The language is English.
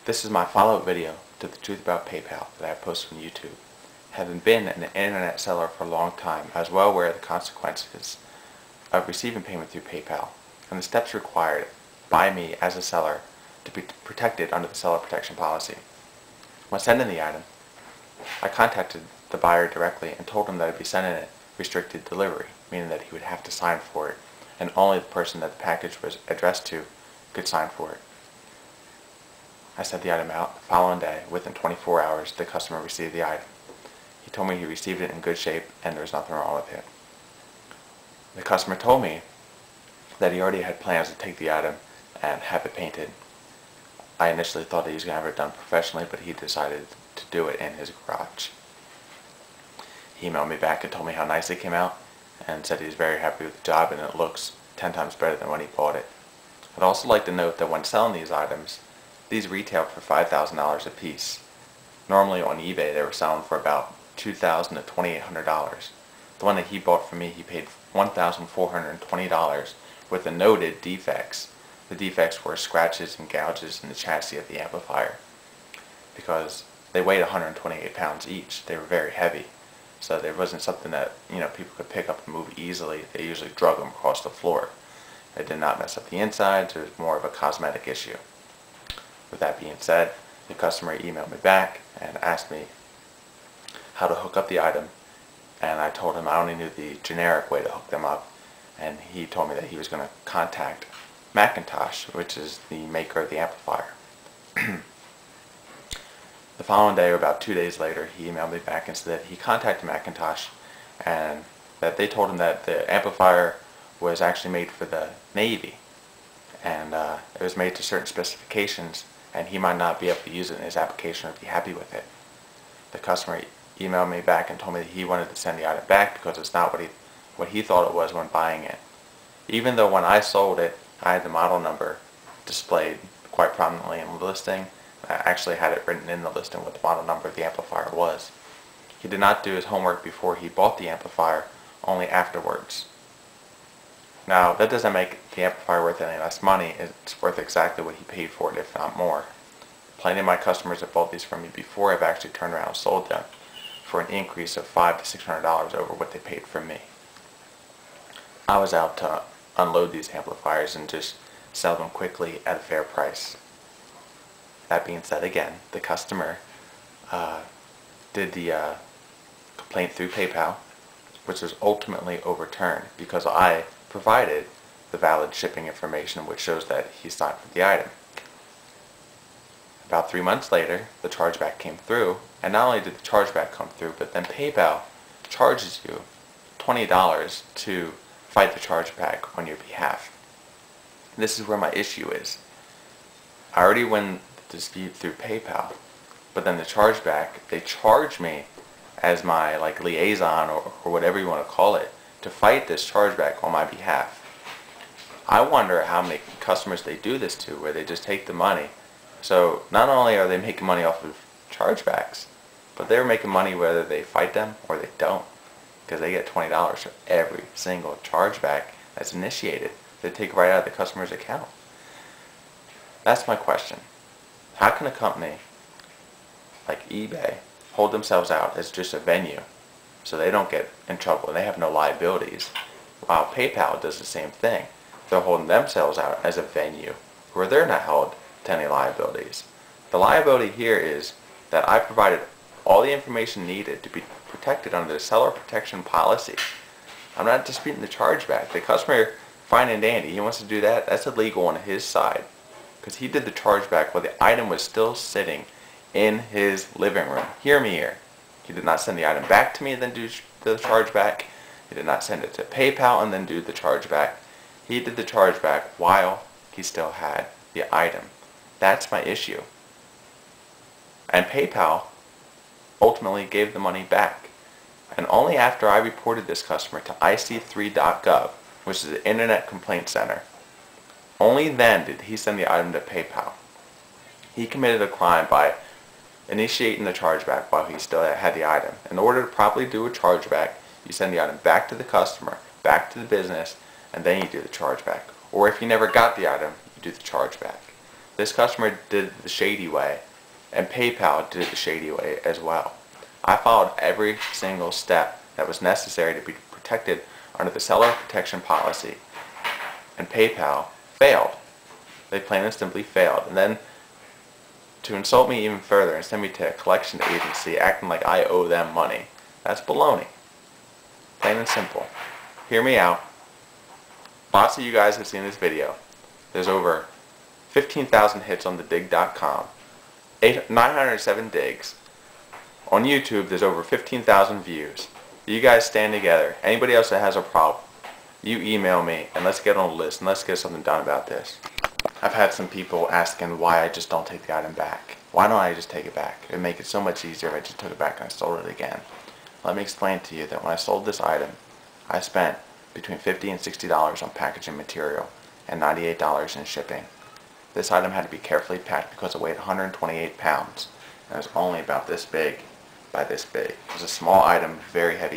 This is my follow-up video to the truth about PayPal that I have posted on YouTube. Having been an internet seller for a long time, I was well aware of the consequences of receiving payment through PayPal and the steps required by me as a seller to be protected under the seller protection policy. When sending the item, I contacted the buyer directly and told him that I'd be sending it restricted delivery, meaning that he would have to sign for it, and only the person that the package was addressed to could sign for it. I sent the item out. The following day, within 24 hours, the customer received the item. He told me he received it in good shape and there was nothing wrong with it. The customer told me that he already had plans to take the item and have it painted. I initially thought that he was going to have it done professionally, but he decided to do it in his garage. He emailed me back and told me how nice it came out and said he's very happy with the job and it looks 10 times better than when he bought it. I'd also like to note that when selling these items, these retailed for $5,000 a piece. Normally on eBay they were selling for about $2,000 to $2,800. The one that he bought from me, he paid $1,420 with the noted defects. The defects were scratches and gouges in the chassis of the amplifier because they weighed 128 pounds each. They were very heavy, so there wasn't something that people could pick up and move easily. They usually drug them across the floor. It did not mess up the insides. It was more of a cosmetic issue. With that being said, the customer emailed me back and asked me how to hook up the item, and I told him I only knew the generic way to hook them up, and he told me that he was going to contact Macintosh, which is the maker of the amplifier. The following day, or about 2 days later, he emailed me back and said that he contacted Macintosh and that they told him that the amplifier was actually made for the Navy, and it was made to certain specifications, and he might not be able to use it in his application or be happy with it. The customer emailed me back and told me that he wanted to send the item back because it's not what he thought it was when buying it. Even though when I sold it, I had the model number displayed quite prominently in the listing. I actually had it written in the listing what the model number of the amplifier was. He did not do his homework before he bought the amplifier, only afterwards. Now, that doesn't make the amplifier worth any less money. It's worth exactly what he paid for it, if not more. Plenty of my customers have bought these from me before I've actually turned around and sold them for an increase of $500 to $600 over what they paid from me. I was out to unload these amplifiers and just sell them quickly at a fair price. That being said, again, the customer did the complaint through PayPal, which was ultimately overturned because I provided the valid shipping information which shows that he signed for the item. About 3 months later, the chargeback came through, and not only did the chargeback come through, but then PayPal charges you $20 to fight the chargeback on your behalf. This is where my issue is. I already win the dispute through PayPal, but then the chargeback, they charge me as my liaison or whatever you want to call it to fight this chargeback on my behalf. I wonder how many customers they do this to, where they just take the money. So not only are they making money off of chargebacks, but they're making money whether they fight them or they don't, because they get $20 for every single chargeback that's initiated. They take right out of the customer's account. That's my question. How can a company like eBay hold themselves out as just a venue so they don't get in trouble and they have no liabilities, while PayPal does the same thing? They're holding themselves out as a venue where they're not held to any liabilities. The liability here is that I provided all the information needed to be protected under the seller protection policy. I'm not disputing the chargeback. The customer, fine and dandy, he wants to do that, that's illegal on his side, because he did the chargeback while the item was still sitting in his living room. Hear me here. He did not send the item back to me and then do the chargeback. He did not send it to PayPal and then do the chargeback. He did the chargeback while he still had the item. That's my issue. And PayPal ultimately gave the money back. And only after I reported this customer to IC3.gov, which is the Internet Complaint Center, only then did he send the item to PayPal. He committed a crime by initiating the chargeback while he still had the item. In order to properly do a chargeback, you send the item back to the customer, back to the business, and then you do the chargeback. Or if you never got the item, you do the chargeback. This customer did it the shady way, and PayPal did it the shady way as well. I followed every single step that was necessary to be protected under the seller protection policy, and PayPal failed. They plain and simply failed. And then to insult me even further and send me to a collection agency acting like I owe them money, that's baloney. Plain and simple. Hear me out. Lots of you guys have seen this video. There's over 15,000 hits on the dig.com, 907 digs. On YouTube, there's over 15,000 views. You guys stand together. Anybody else that has a problem, you email me and let's get on a list and let's get something done about this. I've had some people asking why I just don't take the item back. Why don't I just take it back? It would make it so much easier if I just took it back and I sold it again. Let me explain to you that when I sold this item, I spent between $50 and $60 on packaging material and $98 in shipping. This item had to be carefully packed because it weighed 128 pounds and it was only about this big by this big. It was a small item, very heavy.